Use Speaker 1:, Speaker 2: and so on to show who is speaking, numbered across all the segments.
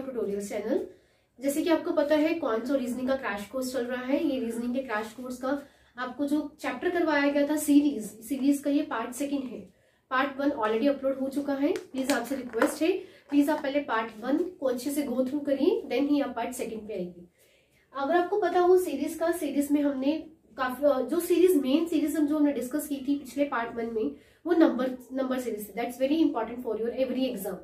Speaker 1: Tutorial channel. जैसे कि आपको पता है क्वांट्स और रीजनिंग का क्रैश कोर्स चल रहा है। ये रीजनिंग के क्रैश कोर्स का आपको जो चैप्टर करवाया गया था सीरीज का ये पार्ट 2 है। पार्ट 1 ऑलरेडी अपलोड हो चुका है। प्लीज आपसे रिक्वेस्ट है, प्लीज आप पहले पार्ट 1 को अच्छे से गो थ्रू करिए, देन ही आप पार्ट 2 पे आएगी। अगर आपको पता हो सीरीज में हमने काफी जो मेन सीरीज जो हमने डिस्कस की थी पिछले पार्ट 1 में, वो नंबर सीरीज थी। That's very important for your every exam.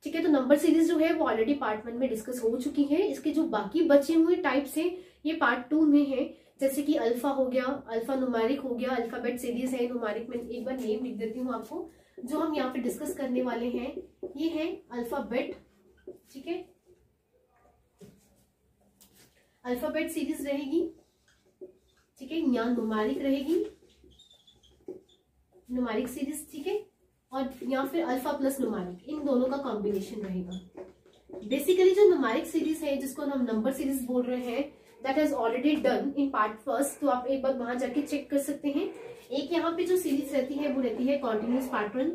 Speaker 1: ठीक है, तो नंबर सीरीज जो है वो ऑलरेडी पार्ट 1 में डिस्कस हो चुकी है। इसके जो बाकी बचे हुए टाइप्स हैं ये पार्ट 2 में है। जैसे कि अल्फा हो गया, अल्फा न्यूमेरिक हो गया, अल्फाबेट सीरीज है न्यूमेरिक में। एक बार नेम लिख देती हूँ आपको। जो हम यहाँ पे डिस्कस करने वाले हैं ये है अल्फाबेट। ठीक है, अल्फाबेट सीरीज रहेगी। ठीक है, यहाँ न्यूमेरिक रहेगी, न्यूमेरिक सीरीज। ठीक है, और यहाँ फिर अल्फा प्लस न्यूमेरिक, इन दोनों का कॉम्बिनेशन रहेगा। बेसिकली जो न्यूमेरिक सीरीज है जिसको हम नंबर सीरीज बोल रहे हैं, that has already done in part 1, तो आप एक बार वहां जाके चेक कर सकते हैं। एक यहाँ पे जो सीरीज रहती है वो रहती है कॉन्टिन्यूस पैटर्न।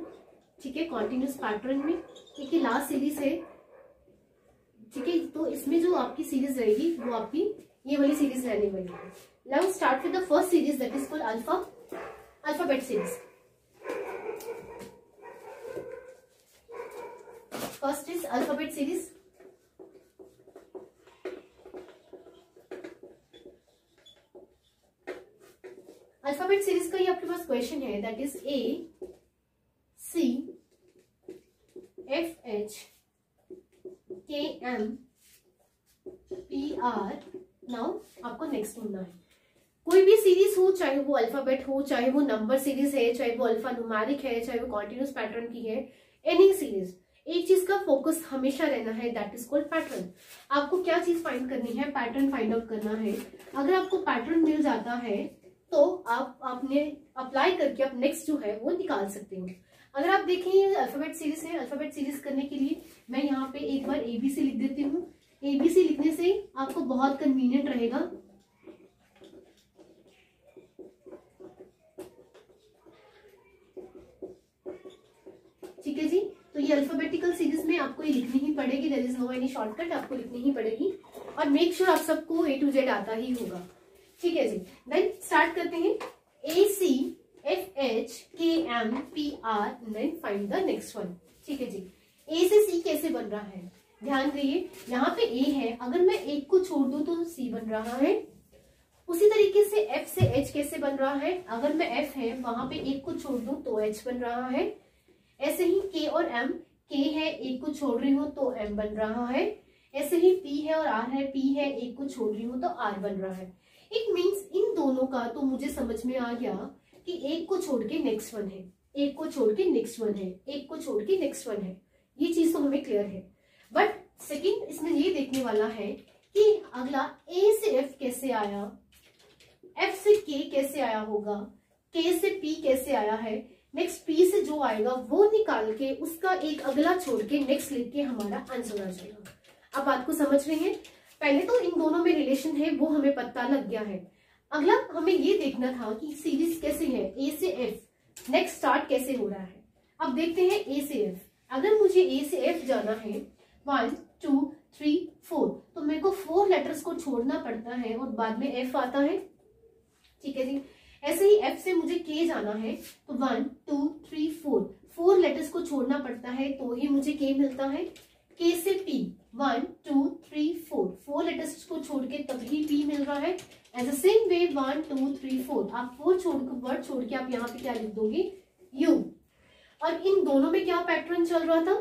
Speaker 1: ठीक है, कॉन्टिन्यूस पैटर्न में एक ही लास्ट सीरीज है। ठीक है, तो इसमें जो आपकी सीरीज रहेगी वो आपकी ये वाली सीरीज रहने वाली है। Now start with the first series that is called alphabet series. First is alphabet series. Alphabet series का ये आपके पास क्वेश्चन है, दैट इज ACFHKMPR। नाउ आपको नेक्स्ट ढूंढना है। कोई भी सीरीज हो, चाहे वो अल्फाबेट हो, चाहे वो नंबर सीरीज है, चाहे वो अल्फा न्यूमेरिक है, चाहे वो कॉन्टिन्यूस पैटर्न की है, एनी सीरीज, एक चीज का फोकस हमेशा रहना है, दैट इज कॉल्ड पैटर्न। आपको क्या चीज फाइंड करनी है? पैटर्न फाइंड आउट करना है। अगर आपको पैटर्न मिल जाता है तो आपने अप्लाई करके आप नेक्स्ट जो है वो निकाल सकते हो। अगर आप देखें ये अल्फाबेट सीरीज है, अल्फाबेट सीरीज करने के लिए मैं यहाँ पे एक बार ABC लिख देती हूँ। ABC लिखने से आपको बहुत कन्वीनियंट रहेगा। ठीक है जी, तो ये अल्फाबेटिकल सीरीज में आपको ये लिखनी ही पड़ेगी। There is no any shortcut, आपको लिखनी ही पड़ेगी। और मेक श्योर आप सबको A to Z आता ही होगा। ठीक है जी, देन स्टार्ट करते हैं। ACFHKMPR, then find the next one. ठीक है जी, A से C कैसे बन रहा है? ध्यान दीजिए, यहाँ पे A है, अगर मैं एक को छोड़ दूं तो C बन रहा है। उसी तरीके से F से H कैसे बन रहा है? अगर मैं F है वहां पे एक को छोड़ दूं तो H बन रहा है। ऐसे ही K और M, K है एक को छोड़ रही हूं तो M बन रहा है। ऐसे ही P है और R है, P है एक को छोड़ रही हूं तो R बन रहा है। इट मीन्स इन दोनों का तो मुझे समझ में आ गया कि एक को छोड़ के नेक्स्ट वन है, एक को छोड़ के नेक्स्ट वन है, एक को छोड़ के नेक्स्ट वन है। ये चीज तो हमें क्लियर है। बट सेकंड इसमें ये देखने वाला है कि अगला A से F कैसे आया, F से K कैसे आया होगा, K से P कैसे आया है, नेक्स्ट P से जो आएगा वो निकाल के उसका एक अगला छोड़ के नेक्स्ट लिख के हमारा आंसर आ जाएगा। आप बात को समझ रहे हैं? पहले तो इन दोनों में रिलेशन है वो हमें पता लग गया है। अगला हमें ये देखना था कि सीरीज कैसे है, A से F नेक्स्ट स्टार्ट कैसे हो रहा है। अब देखते हैं A से F। अगर मुझे A से F जाना है 1 2 3 4, तो मेरे को 4 लेटर्स को छोड़ना पड़ता है और बाद में F आता है। ठीक है जी, ऐसे ही F से मुझे K जाना है तो 1 2 3 4 लेटर्स को छोड़ना पड़ता है तो ही मुझे K मिलता है। K से P 1 2 3 4 लेटर्स को छोड़ के तभी P मिल रहा है। एज द सेम वे 1 2 3 4, आप 4 वर्ड छोड़ के आप यहाँ पे क्या लिख दोगे? U। और इन दोनों में क्या पैटर्न चल रहा था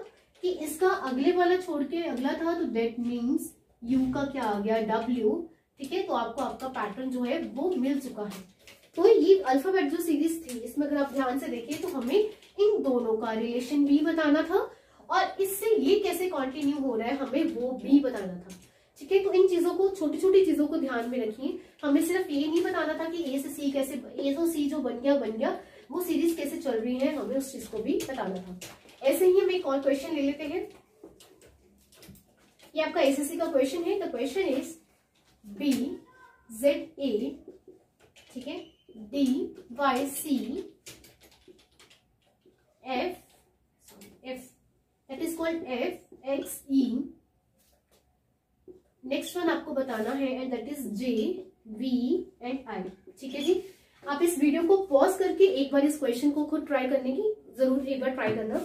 Speaker 1: कि इसका अगले वाला छोड़ के अगला था, तो दैट मीन्स U का क्या आ गया? W। ठीक है, तो आपको आपका पैटर्न जो है वो मिल चुका है। तो ये अल्फाबेट जो सीरीज थी इसमें अगर आप ध्यान से देखिए तो हमें इन दोनों का रिलेशन भी बताना था और इससे ये कैसे कंटिन्यू हो रहा है हमें वो भी बताना था। ठीक है, तो इन चीजों को, छोटी छोटी चीजों को ध्यान में रखिए। हमें सिर्फ ये नहीं बताना था कि A से C कैसे, A से C जो बन गया वो सीरीज कैसे चल रही है, हमें उस चीज को भी बताना था। ऐसे ही हम एक और क्वेश्चन ले लेते हैं। ये आपका SSC का क्वेश्चन है। द क्वेश्चन इज BZA, ठीक है, DYC F, that is called FXE next one आपको बताना है and that is J, V and I. ठीक है जी, आप इस वीडियो को पॉज करके एक बार इस क्वेश्चन को खुद ट्राई करने की जरूर एक बार ट्राई करना।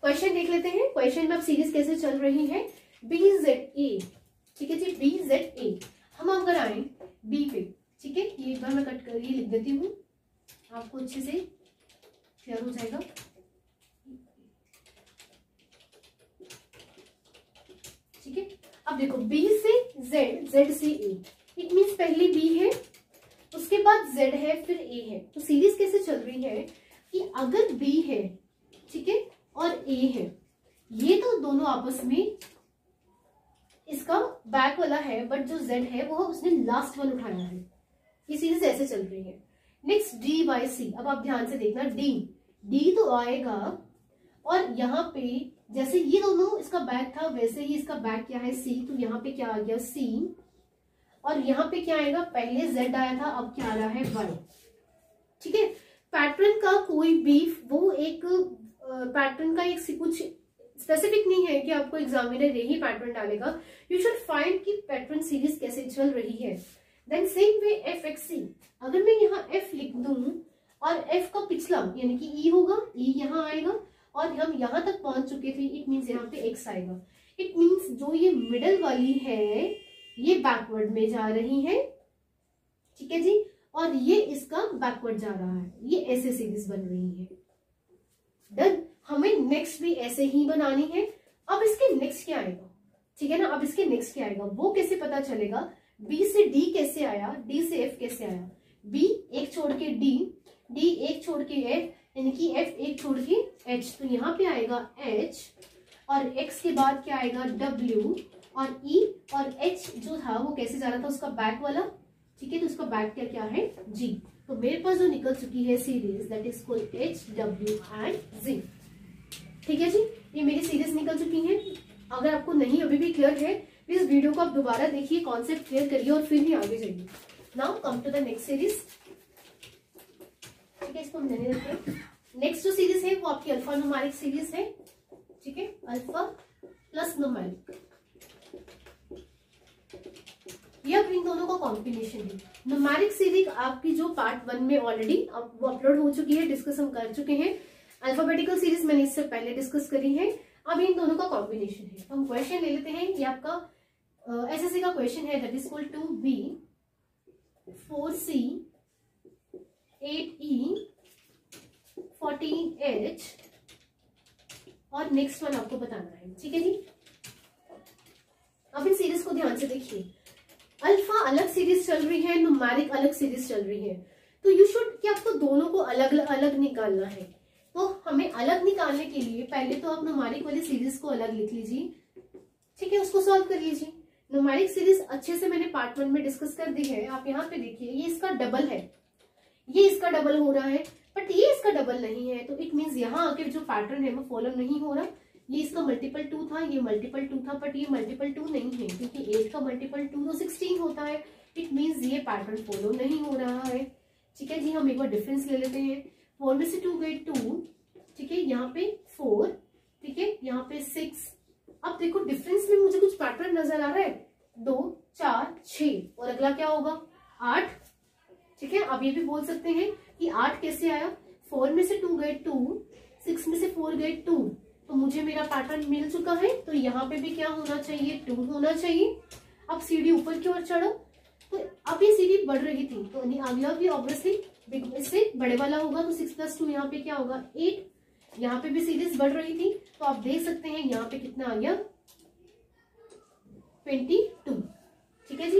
Speaker 1: क्वेश्चन देख लेते हैं। क्वेश्चन में अब सीरीज कैसे चल रही है, बी जेड ए। ठीक है जी, बी जेड ए। हम अगर आए बी पे, ठीक है, ये एक बार मैं कट कर ये लिख देती हूँ, आपको अच्छे से क्लियर हो जाएगा। ठीक है, अब देखो बी से जेड, जेड से ए, इट मीन्स पहले बी है, उसके बाद जेड है, फिर ए है। तो सीरीज कैसे चल रही है कि अगर बी है, ठीक है, और ए है, ये तो दोनों आपस में इसका बैक वाला है, बट जो जेड है वो उसने लास्ट वन उठाया है। ये सीरीज ऐसे चल रही है। नेक्स्ट डी बाई सी। अब आप ध्यान से देखना, डी तो आएगा और यहाँ पे जैसे ये दोनों इसका बैक था वैसे ही इसका बैक क्या है, सी। तो यहाँ पे क्या आ गया, सी। और यहाँ पे क्या आएगा, पहले जेड आया था, अब क्या आ रहा है, वाई। ठीक है, पैटर्न का कोई भी वो एक पैटर्न का एक कुछ स्पेसिफिक नहीं है कि आपको एग्जामिनर यही पैटर्न डालेगा। यू शुड फाइंड कि पैटर्न सीरीज कैसे चल रही है। Then same way F X C. अगर मैं यहाँ एफ लिख दूं और एफ का पिछला यानी कि ई होगा, ई यहाँ आएगा और हम यहाँ तक पहुंच चुके थे, इट मीन्स यहाँ पे एक्स आएगा। इट मीन्स जो ये मिडल वाली है ये बैकवर्ड में जा रही है। ठीक है जी, और ये इसका बैकवर्ड जा रहा है। ये ऐसे सीरीज बन रही है। डन। हमें नेक्स्ट भी ऐसे ही बनानी है। अब इसके नेक्स्ट क्या आएगा, ठीक है ना, अब इसके नेक्स्ट क्या आएगा वो कैसे पता चलेगा। बी से डी कैसे आया, डी से एफ कैसे आया, बी एक छोड़ के डी, डी एक छोड़ के एफ, यानी कि एफ एक छोड़ के एच। तो यहाँ पे आएगा एच और एक्स के बाद क्या आएगा, डब्ल्यू और ई, और एच जो था वो कैसे जा रहा था, उसका बैक वाला। ठीक है, तो उसका बैक क्या है, जी। तो मेरे पास जो निकल चुकी है series that is called H, W and G. ठीक है जी, ये मेरी सीरीज निकल चुकी है। अगर आपको नहीं अभी भी क्लियर है, प्लीज वीडियो को आप दोबारा देखिए, कॉन्सेप्ट क्लियर करिए और फिर ही आगे जाइए। Now come to the next series. ठीक है, इसको हम लेने देते हैं। नेक्स्ट जो सीरीज है वो आपकी अल्फा न्यूमेरिक सीरीज है। ठीक है, अल्फा प्लस न्यूमेरिक, ये अब इन दोनों का कॉम्बिनेशन है। न्यूमेरिक सीरीज आपकी जो पार्ट 1 में ऑलरेडी वो अपलोड हो चुकी है, डिस्कस हम कर चुके हैं। अल्फाबेटिकल सीरीज मैंने इससे पहले डिस्कस करी है। अब इन दोनों का कॉम्बिनेशन है। हम क्वेश्चन ले लेते हैं। ये आपका एसएससी का क्वेश्चन है that is equal to B 4C 8E 14H और नेक्स्ट वन आपको बताना है। ठीक है जी, अब इन सीरीज को ध्यान से देखिए। अल्फा अलग सीरीज चल रही है, न्यूमेरिक अलग सीरीज चल रही है। तो यू शुड कि आपको दोनों को अलग अलग निकालना है। तो हमें अलग निकालने के लिए पहले तो आप न्यूमेरिक वाली सीरीज को अलग लिख लीजिए। ठीक है, उसको सॉल्व कर लीजिए। न्यूमेरिक सीरीज अच्छे से मैंने पार्ट 1 में डिस्कस कर दी है। आप यहाँ पे देखिए, ये इसका डबल है, ये इसका डबल हो रहा है, बट ये इसका डबल नहीं है। तो इट मीन्स यहाँ आके जो पैटर्न है वो फॉलो नहीं हो रहा। ये इसका मल्टीपल 2 था, ये मल्टीपल 2 था, बट ये मल्टीपल 2 नहीं है, क्योंकि 8 का मल्टीपल 2 तो 16 होता है। इट मीन्स ये पैटर्न फॉलो नहीं हो रहा है। ठीक है जी, हम एक बार डिफरेंस ले लेते हैं। 4 में से 2 गए 2, ठीक है, यहाँ पे 4, ठीक है, यहाँ पे 6। अब देखो डिफरेंस में मुझे कुछ पैटर्न नजर आ रहा है, 2 4 6 और अगला क्या होगा, 8। ठीक है, अब ये भी बोल सकते हैं कि 8 कैसे आया, 4 में से 2 गए 2, 6 में से 4 गए 2, तो मुझे मेरा पैटर्न मिल चुका है। तो यहाँ पे भी क्या होना चाहिए, 2 होना चाहिए। अब सीढ़ी ऊपर की ओर चढ़ो, तो अब ये सीढ़ी बढ़ रही थी, तो अगला भी ऑब्वियसली इससे बड़े वाला होगा। तो 6 + 2 यहाँ पे क्या होगा, 8। यहाँ पे भी सीरीज बढ़ रही थी, तो आप देख सकते हैं यहाँ पे कितना आ गया, 22। ठीक है जी,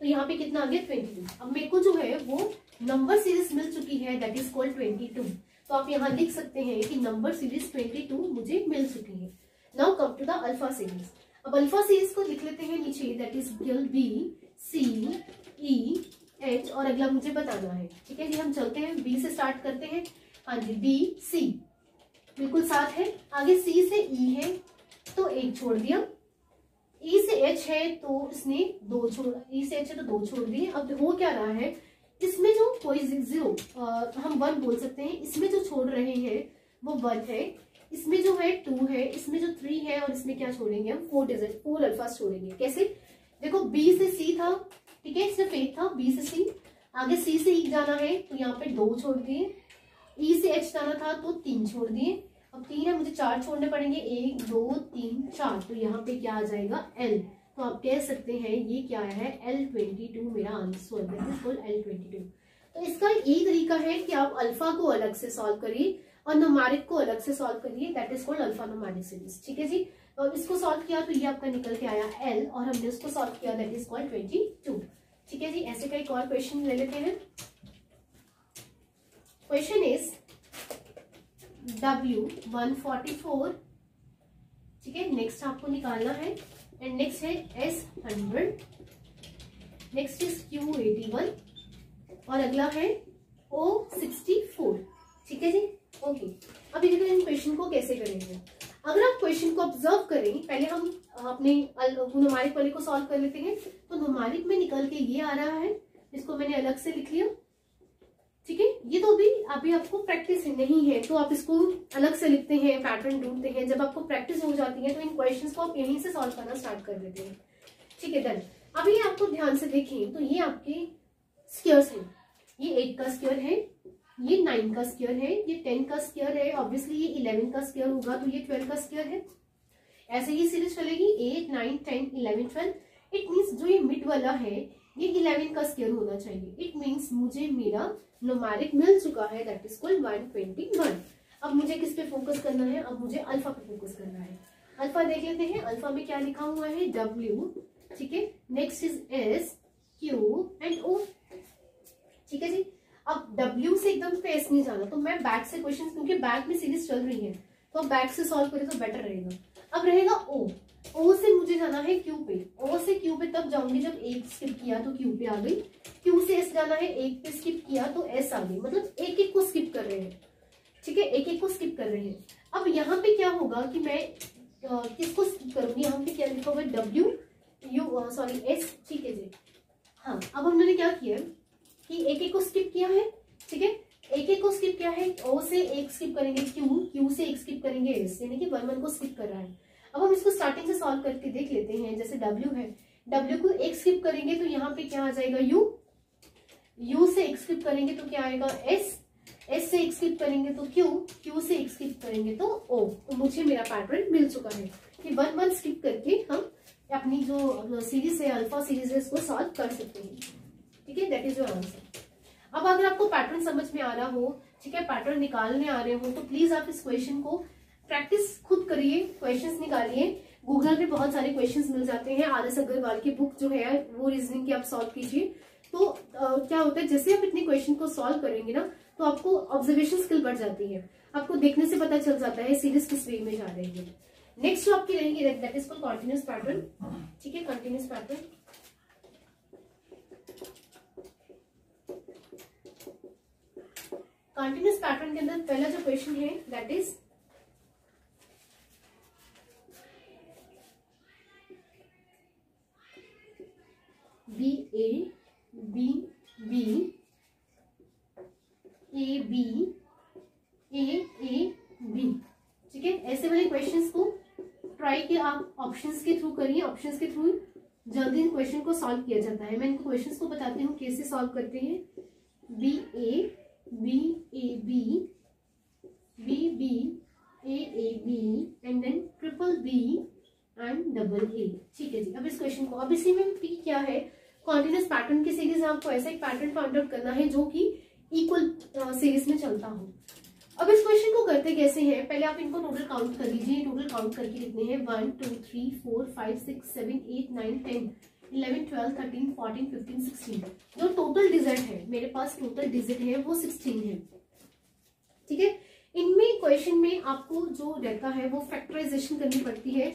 Speaker 1: तो यहाँ पे कितना आ गया, 22। अब मेरे को जो है वो नंबर सीरीज मिल चुकी है दैट इज कॉल्ड 22। तो आप यहाँ लिख सकते हैं कि नंबर सीरीज 22 मुझे मिल चुकी है। Now come to the alpha series. अब अल्फा सीरीज को लिख लेते हैं नीचे, that is B C E H और अगला मुझे बताना है। ठीक है जी, हम चलते हैं, बी से स्टार्ट करते हैं। हाँ जी, बी सी बिल्कुल साथ है। आगे सी से ई है तो 1 छोड़ दिया, ई से एच है तो इसने 2 छोड़, ई से एच है तो 2 छोड़ दिए। अब हो क्या रहा है, इसमें जो कोई 0 हम 1 बोल सकते हैं, इसमें जो छोड़ रहे हैं वो 1 है, इसमें जो है 2 है, इसमें जो 3 है, और इसमें क्या छोड़ेंगे हम 4 अल्फा छोड़ेंगे। कैसे? देखो B से C था, ठीक है, सिर्फ एक था B से C, आगे C से E जाना है तो यहाँ पे 2 छोड़ दिए, E से H जाना था तो 3 छोड़ दिए, अब 3 है, मुझे 4 छोड़ने पड़ेंगे, 1 2 3 4, तो यहाँ पे क्या आ जाएगा L। तो आप कह सकते हैं ये क्या है L22 मेरा answer, that is called L22। तो इसका यही तरीका है कि आप अल्फा को अलग से सॉल्व करिए और न्यूमेरिक को अलग से सॉल्व करिए, that is called alpha numeric series. ठीक है जी, और इसको सॉल्व किया तो ये आपका निकल के आया L, और हमने उसको सॉल्व किया, दैट इज कॉल्ड 22। ठीक है जी, ऐसे का एक और क्वेश्चन ले लेते हैं। क्वेश्चन इज W144, ठीक है, नेक्स्ट आपको निकालना है, एंड नेक्स्ट है S100, नेक्स्ट इज Q81, और अगला है O64। ठीक है जी, ओके। अब देखते हैं इन क्वेश्चन को कैसे करेंगे। अगर आप क्वेश्चन को ऑब्जर्व करें, पहले हम अपने न्यूमेरिक वाले को सॉल्व कर लेते हैं। तो न्यूमेरिक में निकल के ये आ रहा है, इसको मैंने अलग से लिख लिया, ठीक है। ये तो अभी आपको प्रैक्टिस नहीं है तो आप इसको अलग से लिखते हैं, पैटर्न ढूंढते हैं। जब आपको प्रैक्टिस हो जाती है तो इन क्वेश्चंस को आप यहीं से सॉल्व करना स्टार्ट कर देते हैं। ठीक है, डन। अब ये आपको ध्यान से देखें तो ये आपके स्क्वायर्स हैं, ये 8 का स्क्वायर है, ये 9 का स्क्वायर है, ये 10 का स्क्वायर है, ऑब्वियसली ये 11 का स्क्वायर होगा तो ये 12 का स्क्वायर है। ऐसे ही सीरीज चलेगी 8 9 10 11 12। इट मीन्स जो ये मिड वाला है ये 11 का स्क्वायर होना चाहिए। इट मीन्स मुझे मेरा न्यूमेरिक मिल चुका है, दैट इज कॉल्ड 121। अब मुझे किस पे फोकस करना है? अब मुझे अल्फा पे फोकस करना है। अल्फा देख लेते हैं, अल्फा में क्या लिखा हुआ है W, ठीक है, next is S Q and O। ठीक है जी, अब W से एकदम पे S नहीं जाना, तो मैं बैक से क्वेश्चन, क्योंकि बैक में सीरीज चल रही है तो अब बैक से सॉल्व करें तो बेटर रहेगा। अब रहेगा O से मुझे जाना है Q पे, O से Q पे तब जाऊंगी जब 1 स्किप किया तो Q पे आ गई, Q से S जाना है, 1 पे स्किप किया तो S आ गई, मतलब एक एक को स्किप कर रहे हैं। ठीक है, एक एक को स्किप कर रहे हैं। अब यहाँ पे क्या होगा कि मैं किसको स्किप करूंगी, यहाँ पे क्या लिखा हुआ है W U सॉरी S। ठीक है जी, हाँ। अब हमने क्या किया कि एक एक को स्किप किया है, ठीक है, एक एक को स्किप किया है। O से 1 स्किप करेंगे Q से 1 स्किप करेंगे S, यानी कि 1 1 को स्किप कर रहा है। अब हम इसको स्टार्टिंग से सॉल्व करके देख लेते हैं। जैसे W है, W को 1 स्किप करेंगे तो यहाँ पे क्या आ जाएगा U से 1 स्किप करेंगे तो क्या आएगा S से 1 स्किप करेंगे तो Q से 1 स्किप करेंगे तो O। तो मुझे मेरा पैटर्न मिल चुका है कि 1 1 स्किप करके हम अपनी जो सीरीज है, अल्फा सीरीज है, इसको सॉल्व कर सकते हैं। ठीक है, दैट इज योर आंसर। अब अगर आपको पैटर्न समझ में आ रहा हो, ठीक है, पैटर्न निकालने आ रहे हो, तो प्लीज आप इस क्वेश्चन को प्रैक्टिस खुद करिए, क्वेश्चंस निकालिए। गूगल पे बहुत सारे क्वेश्चंस मिल जाते हैं। RS अग्रवाल की बुक जो है वो रीजनिंग की आप सॉल्व कीजिए। तो क्या होता है, जैसे आप इतने क्वेश्चन को सॉल्व करेंगे ना तो आपको ऑब्जर्वेशन स्किल बढ़ जाती है, आपको देखने से पता चल जाता है सीरीज किस वे में जा रही है। नेक्स्ट जो आपकी रहेगी that is called continuous pattern. ठीक है, कंटीन्यूअस पैटर्न। कंटीन्यूअस पैटर्न के अंदर पहला जो क्वेश्चन है that is BA BB AB AAB। ठीक है, ऐसे वाले क्वेश्चंस को ट्राई किए आप, ऑप्शंस के थ्रू करिए, ऑप्शंस के थ्रू जल्दी इन क्वेश्चन को सॉल्व किया जाता है। मैं इनको क्वेश्चंस को बताती हूँ कैसे सॉल्व करते हैं। BA BAB BB AAB and then triple B and double A। ठीक है जी, अब इस क्वेश्चन को, अब इसी में P क्या है, कॉन्टिन्यूअस पैटर्न की सीरीज है। आपको ऐसा एक पैटर्न फाइंड आउट करना है जो कि इक्वल सीरीज में चलता हो। अब इस क्वेश्चन को करते कैसे हैं, पहले आप इनको टोटल काउंट कर लीजिए। टोटल काउंट करके कितने हैं, 1 2 3 4 5 6 7 8 9 10 11 12 13 14 15 16। जो टोटल डिजिट है, मेरे पास टोटल डिजिट है वो 16 है। ठीक है, इनमें क्वेश्चन में आपको जो रहता है वो फैक्टराइजेशन करनी पड़ती है।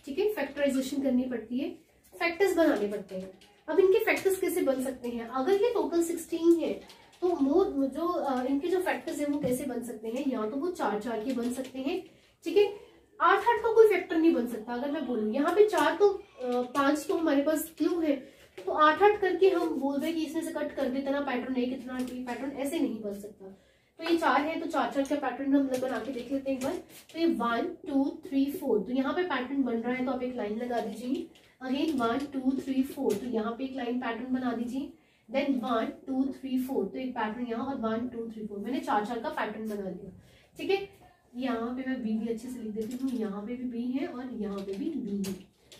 Speaker 1: ठीक है, फैक्टराइजेशन करनी पड़ती है, फैक्टर्स बनाने पड़ते हैं। अब इनके फैक्टर्स कैसे बन सकते हैं, अगर ये टोटल 16 है तो इनके जो फैक्टर्स हैं वो कैसे बन सकते हैं, या तो वो 4 4 के बन सकते हैं। ठीक है, 8 8 का कोई फैक्टर नहीं बन सकता। अगर मैं बोलूँ यहाँ पे 4 तो 5 तो हमारे पास क्यों है, तो 8 8 करके हम बोल रहे कि इसमें से कट कर दे, इतना पैटर्न है, कितना पैटर्न, ऐसे नहीं बन सकता। तो ये 4 है, तो 4 4 का पैटर्न हम बना के देख लेते हैं एक बार। तो ये 1 2 3 4, तो यहाँ पे पैटर्न बन रहा है, तो आप एक लाइन लगा दीजिए। अगेन 1 2 3 4, तो यहाँ पे एक लाइन पैटर्न बना दीजिए। देन 1 2 3 4, तो एक पैटर्न यहाँ, और 1 2 3 4, मैंने 4 4 का पैटर्न बना लिया। ठीक है, यहाँ पे मैं बी भी अच्छे से लिख देती हूँ, यहाँ पे भी बी है और यहाँ पे भी बी है,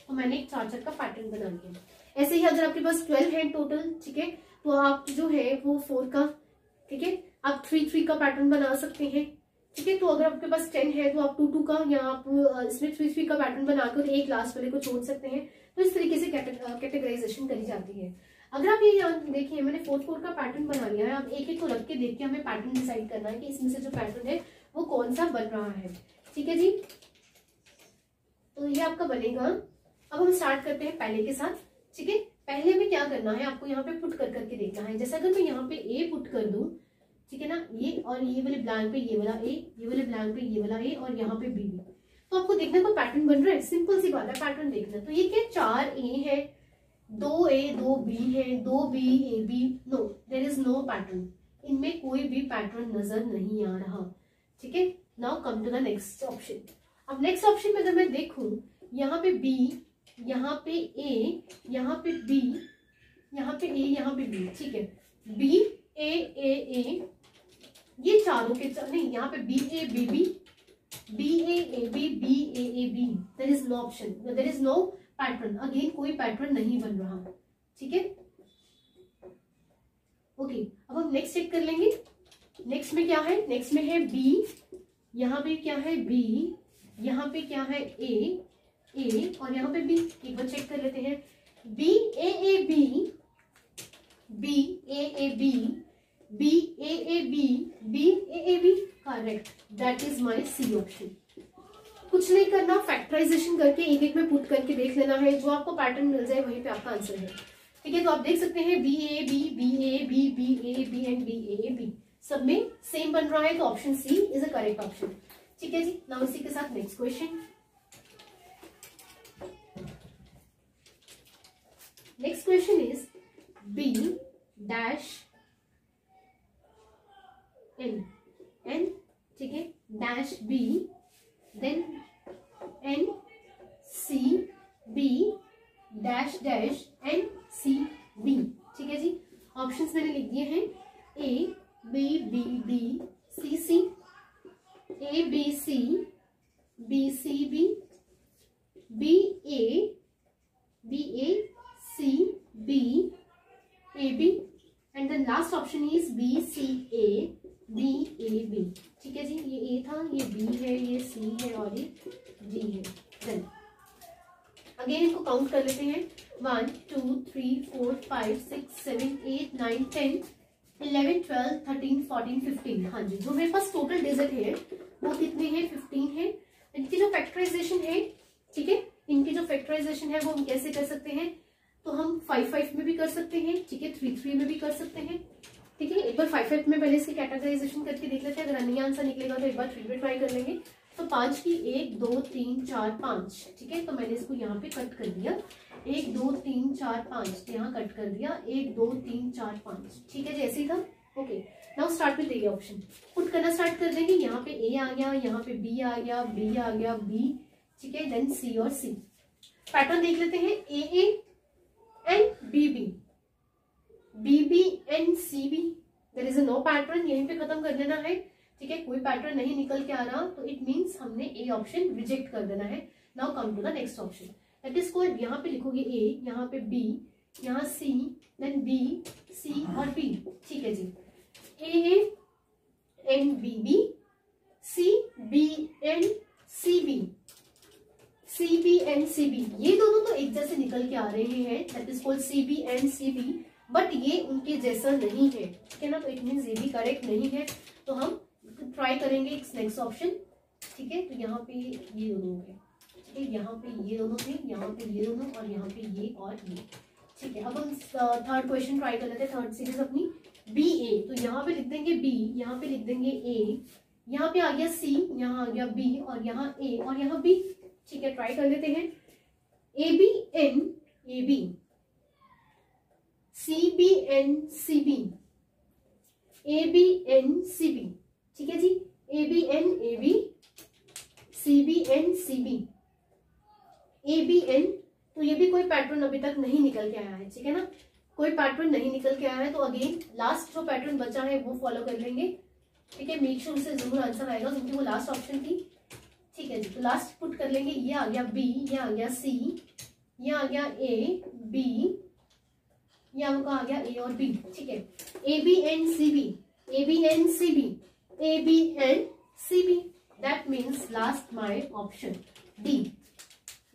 Speaker 1: तो मैंने एक 4 4 का पैटर्न बना लिया। ऐसे ही अगर आपके पास 12 है टोटल, ठीक है, तो आप जो है वो 4 का, ठीक है, आप 3 3 का पैटर्न बना सकते हैं। ठीक है, तो अगर आपके पास 10 है तो आप 2 2 का, या आप इसमें 3 3 का पैटर्न बनाकर एक लास्ट वाले को छोड़ सकते हैं। तो इस तरीके से कैटेगराइजेशन करी जाती है। अगर आप ये देखिए, मैंने 4 4 का पैटर्न बना लिया है। आप एक एक को रख के देख के हमें पैटर्न डिसाइड करना है कि इसमें से जो पैटर्न है वो कौन सा बन रहा है। ठीक है जी, तो ये आपका बनेगा। अब हम स्टार्ट करते हैं पहले के साथ। ठीक है, पहले हमें क्या करना है, आपको यहाँ पे पुट कर करके देखना है। जैसे अगर मैं यहाँ पे ए पुट कर दूं, ठीक है ना, ये और ये वाले ब्लैंक पे ये वाला ए, ये वाले ब्लैंक पे ये वाला ए, और यहाँ पे बी, तो आपको देखना कोई पैटर्न बन रहा है। सिंपल सी बात है, पैटर्न देखना। तो ये क्या 4 ए है, 2 ए 2 बी है, 2 B A B, no, there is no pattern. इनमें कोई भी पैटर्न नजर नहीं आ रहा। ठीक है, now come to the next option. अब नेक्स्ट ऑप्शन में अगर मैं देखूं, यहाँ पे बी, यहाँ पे ए, यहाँ पे बी, यहाँ पे ए, यहाँ पे बी। ठीक है, बी ए ए ए, ये चारों के नहीं, यहाँ पे B A B B, B A A B, B A A B, there is no option, there is no pattern. Again कोई पैटर्न नहीं बन रहा। ठीक है, ओके, अब हम नेक्स्ट चेक कर लेंगे। नेक्स्ट में क्या है, नेक्स्ट में है बी, यहाँ पे क्या है बी, यहाँ पे क्या है ए ए, और यहाँ पे बी। एक बार चेक कर लेते हैं, B A A B, B A A B, B A A B, B A A B, correct, that is my C option. कुछ नहीं करना, फैक्टराइजेशन करके एक एक में पुट करके देख लेना है, जो आपको पैटर्न मिल जाए वहीं पे आपका आंसर है। ठीक है, तो आप देख सकते हैं B A B, B A B, B A B and B A B, सब में सेम बन रहा है, तो option C is a correct option. ठीक है जी, नाउ इसी के साथ next question. Next question is B dash N, N, ठीक है, dash B, then N C B dash dash N C B. ठीक है जी, ऑप्शंस मैंने लिख दिए हैं, A B B D C C, A B C, B C B, B A C B A B, and the last option is B C A B A B. ठीक है जी, ये ए था, ये बी है, ये सी है और ये डी है। देन अगेन इनको काउंट कर लेते हैं, 1 2 3 4 5 6 7 8 9 10 11 12 13 14 15। हाँ जी, जो मेरे पास टोटल डिजिट है वो कितने हैं, 15 है। इनकी जो फैक्टराइजेशन है, ठीक है, इनकी जो फैक्टराइजेशन है वो हम कैसे कर सकते हैं, तो हम 5 5 में भी कर सकते हैं, ठीक है, 3 3 में भी कर सकते हैं। ठीक है, एक बार 5 5 में पहले इसकी कैटेगराइजेशन करके देख लेते हैं, अगर नहीं आंसर निकलेगा तो एक बार 3 में ट्राई कर लेंगे। तो 5 की 1 2 3 4 5, ठीक है, तो मैंने इसको यहाँ पे कट कर दिया, 1 2 3 4 5 यहाँ कट कर दिया, 1 2 3 4 5। ठीक है, जैसे ही था। Okay, now start with A option, put करना स्टार्ट कर देंगे। यहाँ पे ए आ गया, यहाँ पे बी आ गया, बी आ गया, बी, ठीक है, देन सी और सी। पैटर्न देख लेते हैं, A and B B, B B and C B, there is no pattern, यहीं पे खत्म कर देना है। ठीक है, कोई पैटर्न नहीं निकल के आ रहा, तो इट मींस हमने ए ऑप्शन रिजेक्ट कर देना है। Now come to the next option, that is called, यहाँ पे लिखोगे ए, यहाँ पे बी, यहाँ सी, देन बी सी और बी। ठीक है जी, A and B B, C B and C B, C B and C B, ये दोनों तो एक जैसे निकल के आ रहे हैं, that is called C B and C B, but ये उनके जैसा नहीं है। ठीक है ना, तो इट मींस ये भी करेक्ट नहीं है, तो हम ट्राई करेंगे नेक्स्ट ऑप्शन। ठीक है, तो यहाँ पे ये दोनों हो गए, ठीक है, यहाँ पे ये दोनों थे, यहाँ पे ये दोनों, और यहाँ पे ये और ये। ठीक है, अब हम थर्ड क्वेश्चन ट्राई कर लेते हैं, थर्ड सीरीज अपनी, बी ए, तो यहाँ पे लिख देंगे बी, यहाँ पे लिख देंगे ए, यहाँ पे आ गया सी, यहाँ आ गया बी, और यहाँ ए और यहाँ बी। ठीक है, ट्राई कर लेते हैं, A B and A B, C B N C B, A B N C B, ठीक है जी। A B and A B, C B N C B, A B and. तो ये भी कोई पैटर्न अभी तक नहीं निकल के आया है, ठीक है ना, कोई पैटर्न नहीं निकल के आया है। तो अगेन लास्ट जो पैटर्न बचा है वो फॉलो कर लेंगे, ठीक है। मेक श्योर से जरूर आंसर आएगा क्योंकि वो लास्ट ऑप्शन थी, ठीक है जी। तो लास्ट पुट कर लेंगे, ये आ गया बी, ये आ गया सी, ये आ गया ए बी, ये आपका आ गया ए और बी, ठीक है। A B N C B, A B N C B, A B N C B, that means last my option D.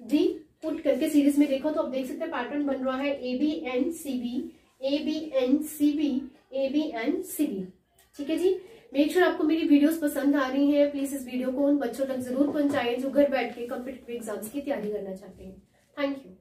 Speaker 1: D put करके सीरीज में देखो तो आप देख सकते हैं पैटर्न बन रहा है A B N C B, A B N C B, A B N C B, ठीक है जी। मेक श्योर आपको मेरी वीडियोस पसंद आ रही हैं। प्लीज इस वीडियो को उन बच्चों तक जरूर पहुंचाएं जो घर बैठ के कॉम्पिटिटिव एग्जाम्स की तैयारी करना चाहते हैं। Thank you.